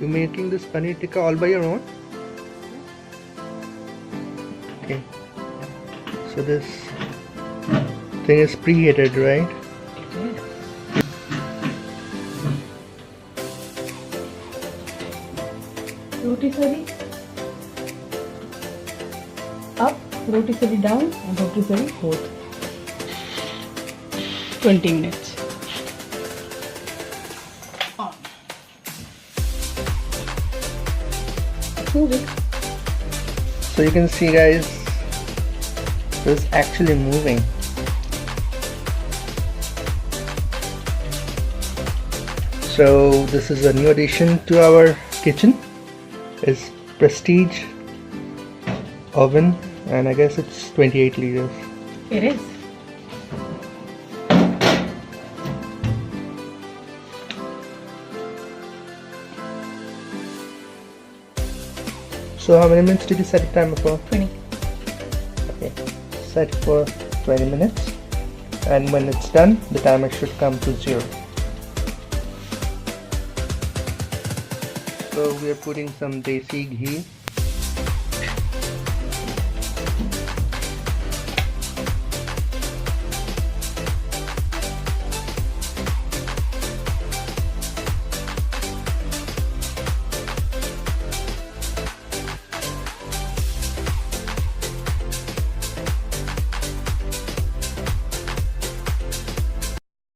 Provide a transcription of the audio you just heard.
You're making this paneer tikka all by your own? Okay. So this thing is preheated, right? Rotisserie up, rotisserie down, and rotisserie both. 20 minutes. On. Move it. So you can see, guys, this is actually moving. So this is a new addition to our kitchen. It's Prestige oven, and I guess it's 28 liters. It is. So how many minutes did you set the timer for? 20. Okay, set for 20 minutes, and when it's done, the timer should come to 0. So we are putting some desi ghee